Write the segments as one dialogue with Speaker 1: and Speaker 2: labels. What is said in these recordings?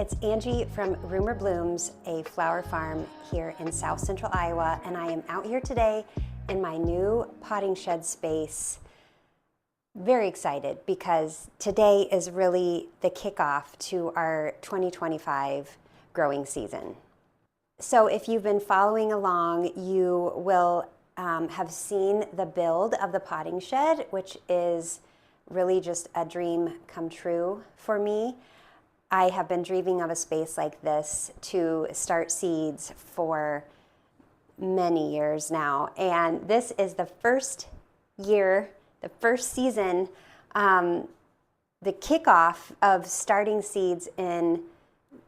Speaker 1: It's Angie from Rumor Blooms, a flower farm here in South Central Iowa, and I am out here today in my new potting shed space. Very excited because today is really the kickoff to our 2025 growing season. So if you've been following along, you will have seen the build of the potting shed, which is really just a dream come true for me. I have been dreaming of a space like this to start seeds for many years now. And this is the first year, the first season, the kickoff of starting seeds in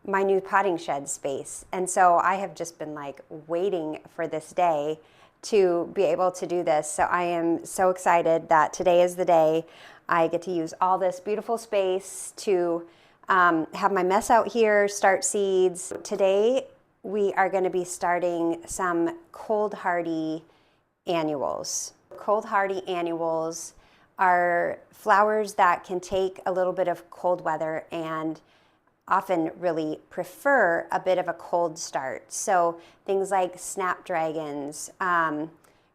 Speaker 1: my new potting shed space. And so I have just been like waiting for this day to be able to do this. So I am so excited that today is the day I get to use all this beautiful space to have my mess out here, start seeds. Today we are going to be starting some cold hardy annuals. Cold hardy annuals are flowers that can take a little bit of cold weather and often really prefer a bit of a cold start. So things like snapdragons,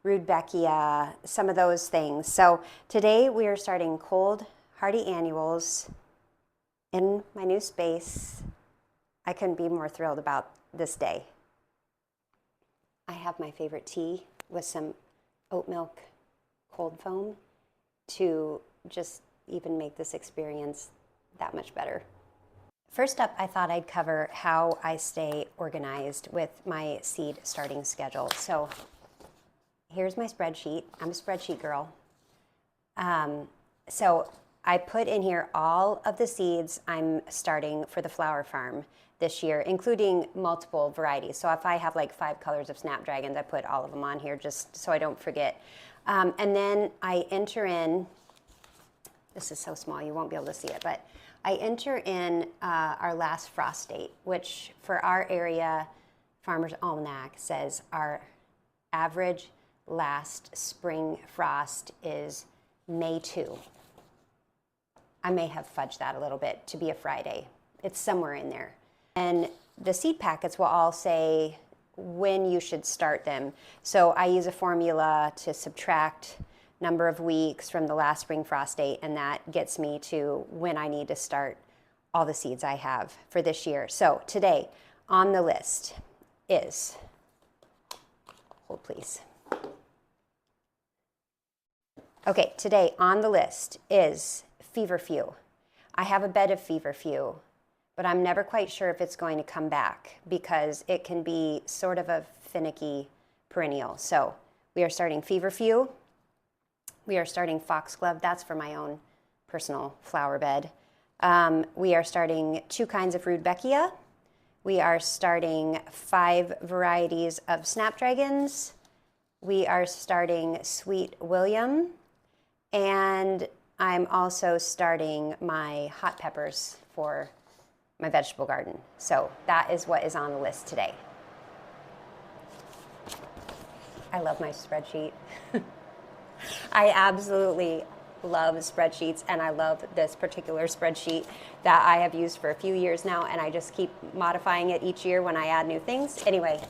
Speaker 1: rudbeckia, some of those things. So today we are starting cold hardy annuals in my new space. I couldn't be more thrilled about this day. I have my favorite tea with some oat milk cold foam to just even make this experience that much better. First up, I thought I'd cover how I stay organized with my seed starting schedule. So here's my spreadsheet. I'm a spreadsheet girl. So I put in here all of the seeds I'm starting for the flower farm this year, including multiple varieties. So if I have like 5 colors of snapdragons, I put all of them on here just so I don't forget. And then I enter in, this is so small you won't be able to see it, but I enter in our last frost date, which for our area, Farmer's Almanac says our average last spring frost is May 2. I may have fudged that a little bit to be a Friday. It's somewhere in there. And the seed packets will all say when you should start them. So I use a formula to subtract number of weeks from the last spring frost date, and that gets me to when I need to start all the seeds I have for this year. So today on the list is, hold please. Okay, today on the list is feverfew. I have a bed of feverfew, but I'm never quite sure if it's going to come back because it can be sort of a finicky perennial. So we are starting feverfew. We are starting foxglove. That's for my own personal flower bed. We are starting 2 kinds of rudbeckia. We are starting 5 varieties of snapdragons. We are starting sweet William, and I'm also starting my hot peppers for my vegetable garden. So that is what is on the list today. I love my spreadsheet. I absolutely love spreadsheets, and I love this particular spreadsheet that I have used for a few years now, and I just keep modifying it each year when I add new things. Anyway,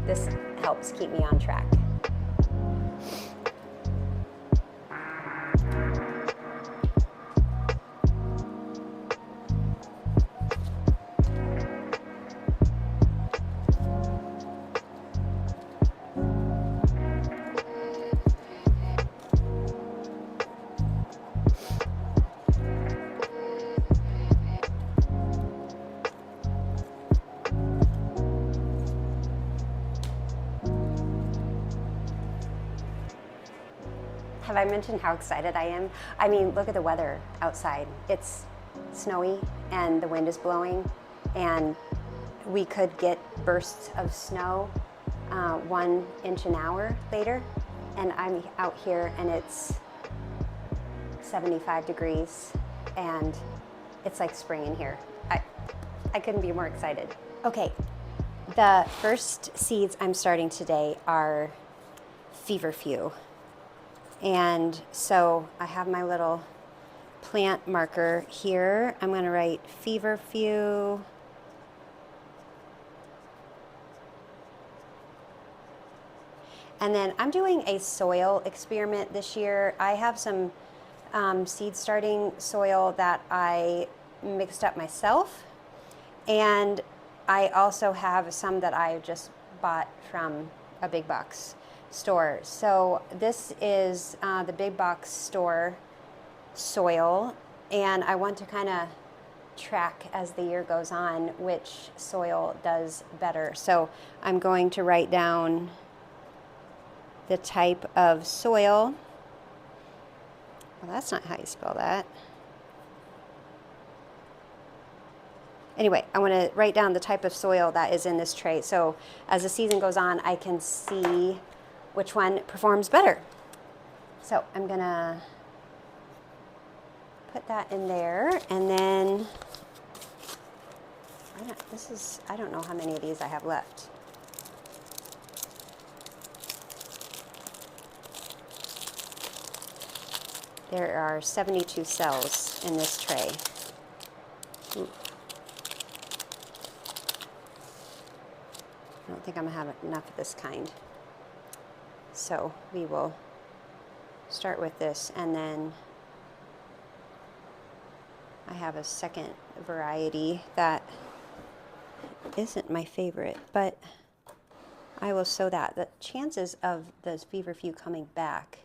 Speaker 1: this helps keep me on track. Have I mentioned how excited I am? I mean, look at the weather outside. It's snowy and the wind is blowing, and we could get bursts of snow 1 inch an hour later, and I'm out here and it's 75 degrees and it's like spring in here. I couldn't be more excited. Okay, the first seeds I'm starting today are feverfew. And so I have my little plant marker here. I'm going to write feverfew. And then I'm doing a soil experiment this year. I have some seed starting soil that I mixed up myself. And I also have some that I just bought from a big box store. So this is the big box store soil, and I want to kind of track as the year goes on which soil does better. So I'm going to write down the type of soil. Well, that's not how you spell that. Anyway, I want to write down the type of soil that is in this tray. So as the season goes on, I can see which one performs better. So I'm gonna put that in there, and then I don't know how many of these I have left. There are 72 cells in this tray. Ooh. I don't think I'm gonna have enough of this kind. So we will start with this, and then I have a second variety that isn't my favorite, but I will sow that. The chances of those feverfew coming back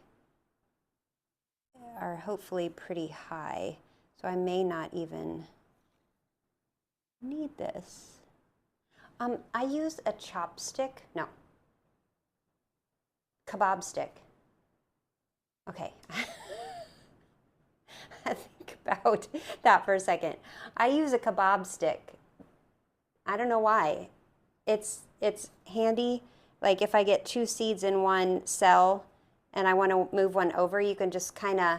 Speaker 1: are hopefully pretty high, so I may not even need this. I use a chopstick, no, kebab stick. Okay, think about that for a second. I use a kebab stick. I don't know why. It's handy. Like if I get 2 seeds in one cell and I want to move one over, you can just kind of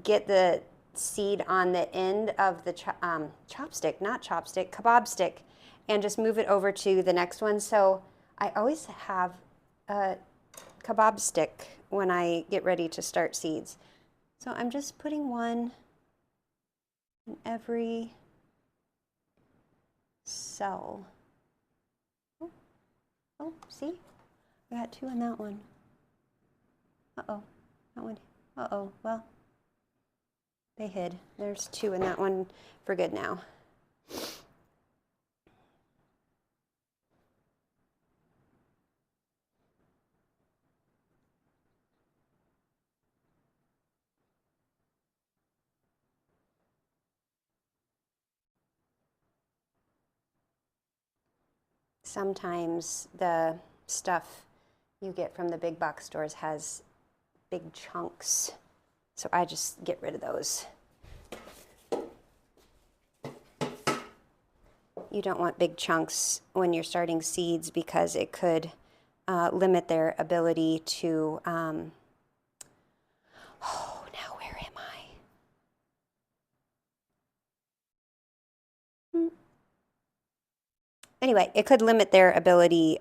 Speaker 1: get the seed on the end of the chopstick, not chopstick, kebab stick, and just move it over to the next one. So I always have a kebab stick when I get ready to start seeds. So I'm just putting one in every cell. Oh, see? I got 2 in that one. Uh-oh, that one. Uh-oh, well, they hid. There's 2 in that one for good now. Sometimes the stuff you get from the big box stores has big chunks, so I just get rid of those. You don't want big chunks when you're starting seeds because it could limit their ability to, oh, now where am I? Anyway, it could limit their ability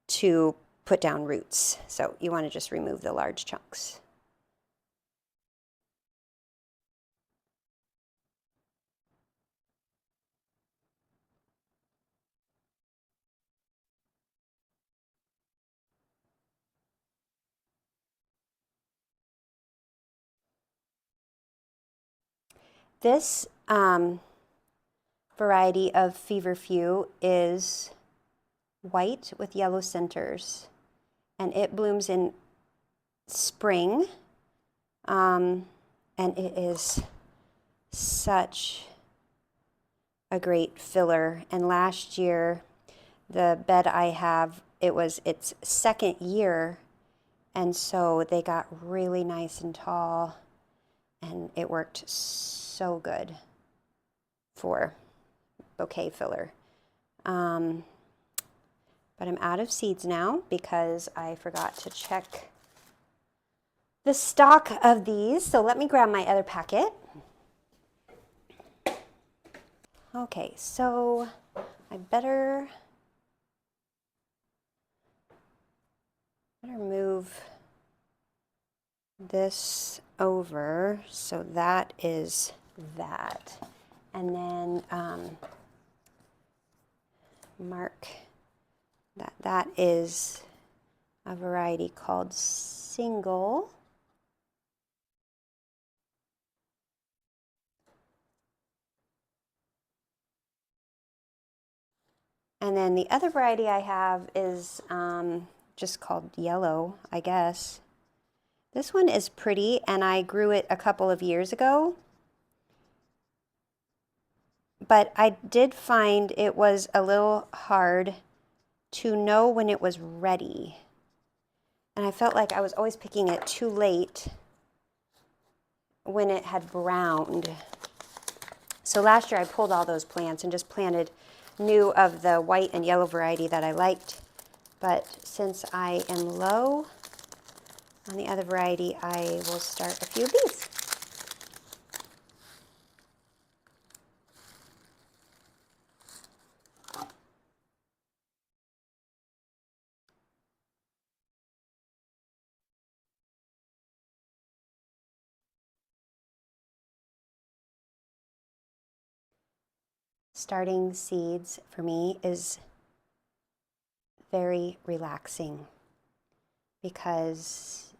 Speaker 1: to put down roots. So you want to just remove the large chunks. This variety of feverfew is white with yellow centers, and it blooms in spring, and it is such a great filler. And last year, the bed I have, it was its 2nd year, and so they got really nice and tall, and it worked so good for bouquet filler. But I'm out of seeds now because I forgot to check the stock of these. So let me grab my other packet. Okay, so I better move this over, so that is that. And then mark that that is a variety called single. And then the other variety I have is just called yellow, I guess. This one is pretty, and I grew it a couple of years ago. But I did find it was a little hard to know when it was ready. And I felt like I was always picking it too late when it had browned. So last year I pulled all those plants and just planted new of the white and yellow variety that I liked. But since I am low on the other variety, I will start a few of these. Starting seeds for me is very relaxing because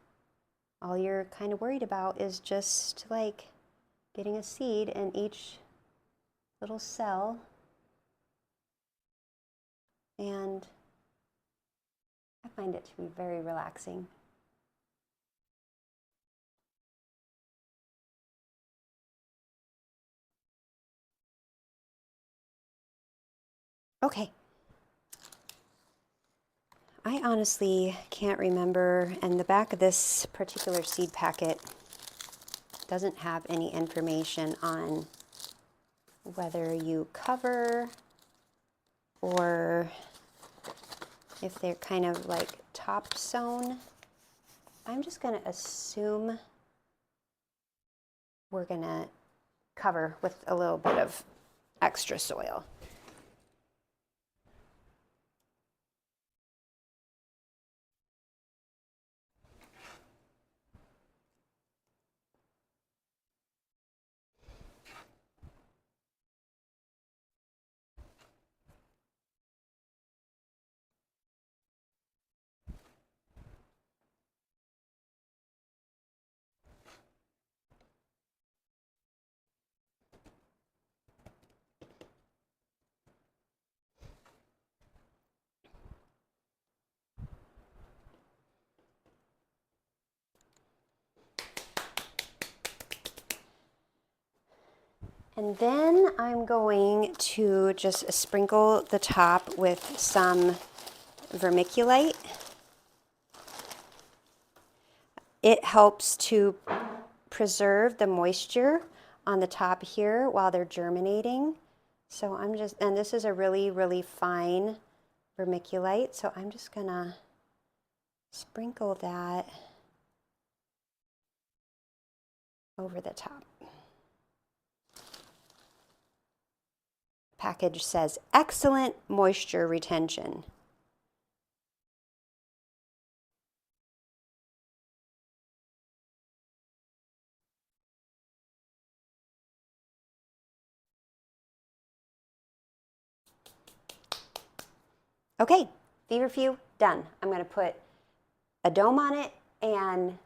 Speaker 1: all you're kind of worried about is just like getting a seed in each little cell, and I find it to be very relaxing. Okay. I honestly can't remember, and the back of this particular seed packet doesn't have any information on whether you cover or if they're kind of like top sown. I'm just going to assume we're going to cover with a little bit of extra soil. And then I'm going to just sprinkle the top with some vermiculite. It helps to preserve the moisture on the top here while they're germinating. So I'm just, and this is a really, really fine vermiculite, so I'm just gonna sprinkle that over the top. Package says excellent moisture retention. Okay, feverfew done. I'm going to put a dome on it and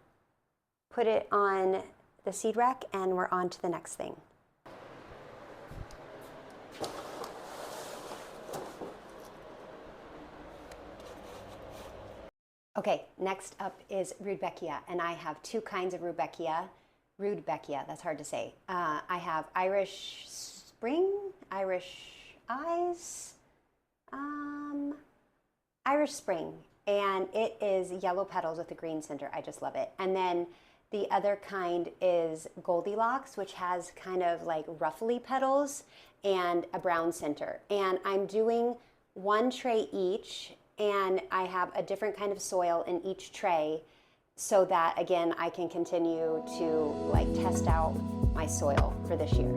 Speaker 1: put it on the seed rack, and we're on to the next thing. Okay, next up is rudbeckia, and I have two kinds of rudbeckia. Rudbeckia, that's hard to say. I have Irish Spring, Irish Eyes, Irish Spring, and it is yellow petals with a green center. I just love it. And then the other kind is Goldilocks, which has kind of like ruffly petals and a brown center. And I'm doing one tray each, and I have a different kind of soil in each tray so that, again, I can continue to like test out my soil for this year.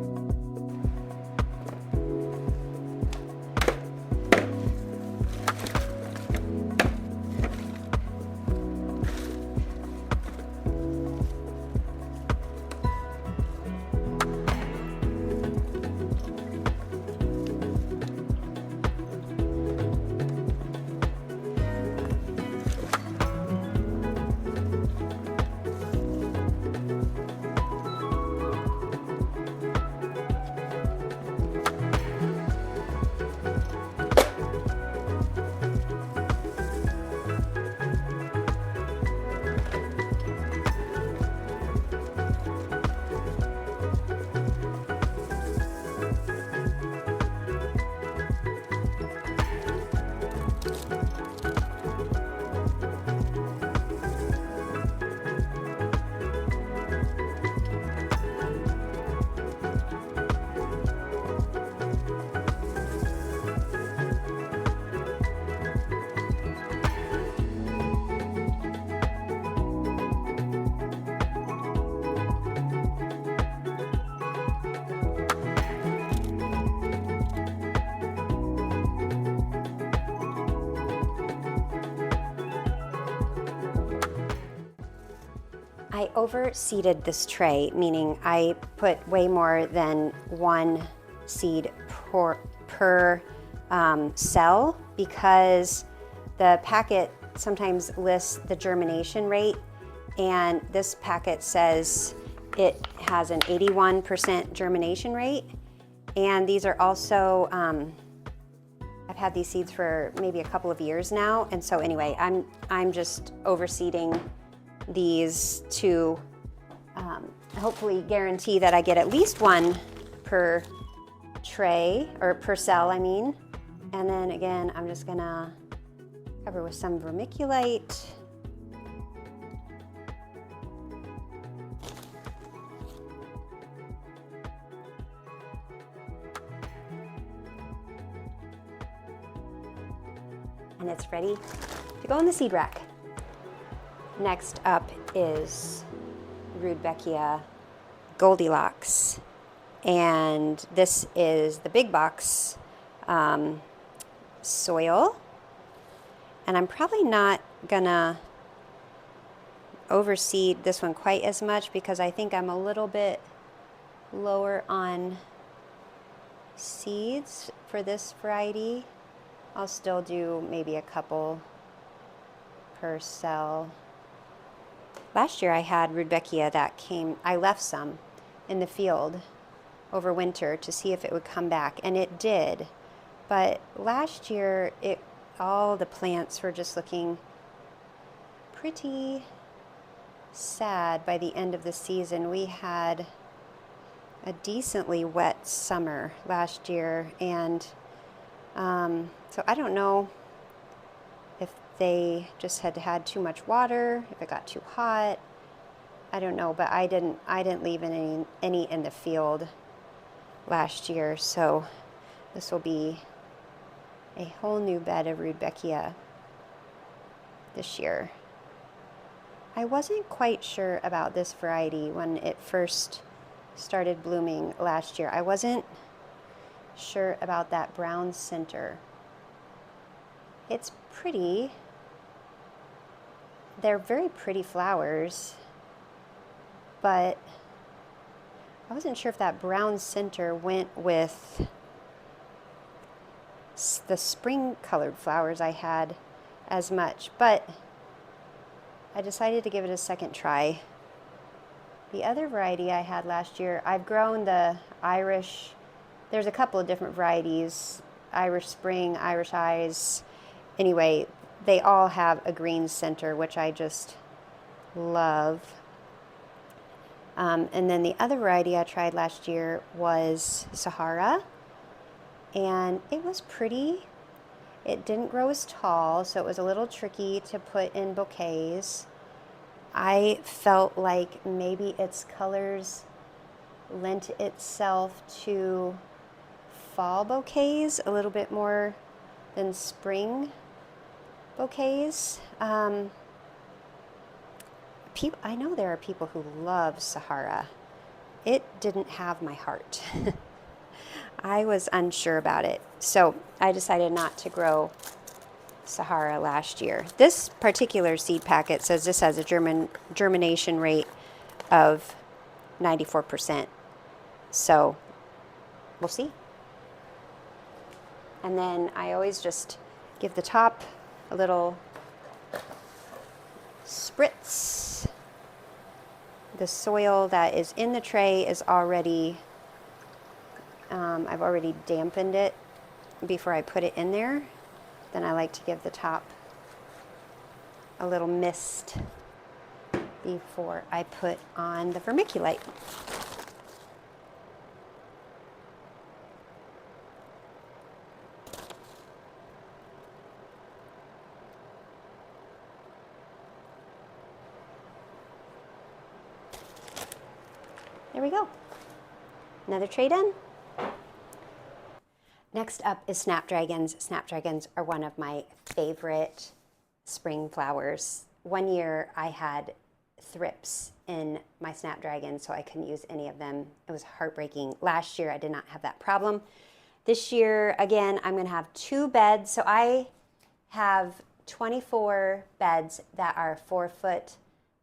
Speaker 1: I overseeded this tray, meaning I put way more than one seed per cell, because the packet sometimes lists the germination rate, and this packet says it has an 81% germination rate. And these are also, I've had these seeds for maybe a couple of years now, and so anyway, I'm just overseeding these to hopefully guarantee that I get at least one per tray, or per cell, I mean. And then again, I'm just gonna cover with some vermiculite. And it's ready to go in the seed rack. Next up is Rudbeckia Goldilocks, and this is the big box soil, and I'm probably not gonna overseed this one quite as much because I think I'm a little bit lower on seeds for this variety. I'll still do maybe a couple per cell. Last year I had Rudbeckia that came, I left some in the field over winter to see if it would come back, and it did. But last year, all the plants were just looking pretty sad by the end of the season. We had a decently wet summer last year, and so I don't know if they just had too much water, if it got too hot. I don't know, but I didn't leave any in the field last year, so this will be a whole new bed of Rudbeckia this year. I wasn't quite sure about this variety when it first started blooming last year. I wasn't sure about that brown center. It's pretty. They're very pretty flowers, but I wasn't sure if that brown center went with the spring colored flowers I had as much, but I decided to give it a second try. The other variety I had last year, I've grown the Irish, there's a couple of different varieties, Irish Spring, Irish Eyes. Anyway, they all have a green center, which I just love. And then the other variety I tried last year was Sahara, and it was pretty. It didn't grow as tall, so it was a little tricky to put in bouquets. I felt like maybe its colors lent itself to fall bouquets a little bit more than spring bouquets. I know there are people who love Sahara. It didn't have my heart. I was unsure about it, so I decided not to grow Sahara last year. This particular seed packet says this has a germination rate of 94%, so we'll see. And then I always just give the top a little spritz. The soil that is in the tray is already, I've already dampened it before I put it in there. Then I like to give the top a little mist before I put on the vermiculite. There we go. Another tray done. Next up is snapdragons. Snapdragons are one of my favorite spring flowers. One year I had thrips in my snapdragons, so I couldn't use any of them. It was heartbreaking. Last year I did not have that problem. This year, again, I'm gonna have 2 beds. So I have 24 beds that are 4 foot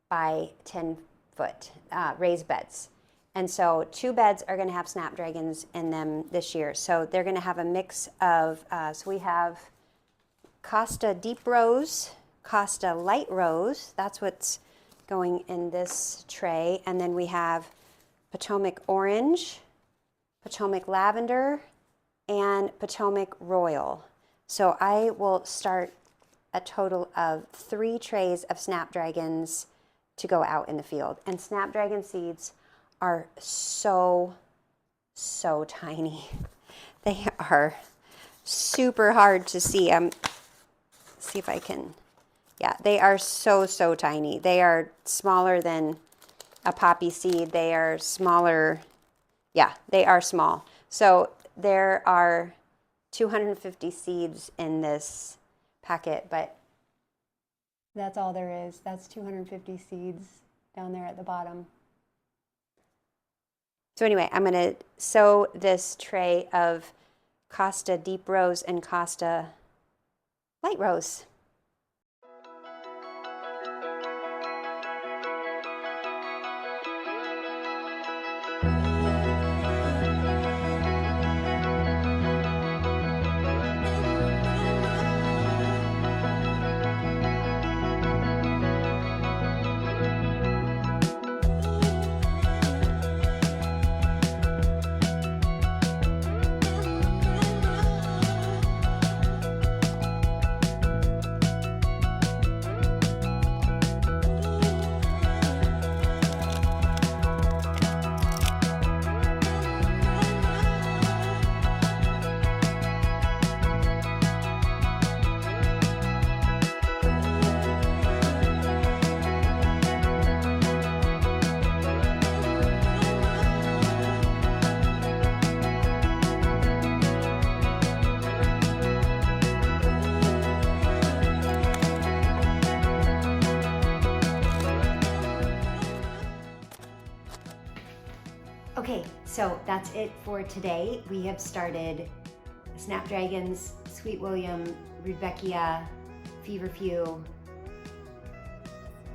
Speaker 1: by 10 foot, raised beds. And so 2 beds are gonna have snapdragons in them this year. So they're gonna have a mix of, so we have Costa Deep Rose, Costa Light Rose, that's what's going in this tray. And then we have Potomac Orange, Potomac Lavender, and Potomac Royal. So I will start a total of 3 trays of snapdragons to go out in the field. And snapdragon seeds are so tiny. They are super hard to see. See if I can, yeah, they are so tiny. They are smaller than a poppy seed. They are smaller, yeah, they are small. So there are 250 seeds in this packet, but that's all there is. That's 250 seeds down there at the bottom. So anyway, I'm gonna sow this tray of Costa Deep Rose and Costa Light Rose. Okay, so that's it for today. We have started snapdragons, Sweet William, rudbeckia, feverfew.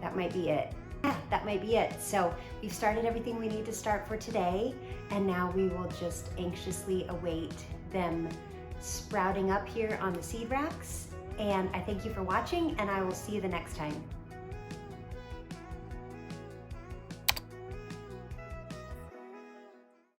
Speaker 1: That might be it. Yeah, that might be it. So we've started everything we need to start for today, and now we will just anxiously await them sprouting up here on the seed racks. And I thank you for watching, and I will see you the next time.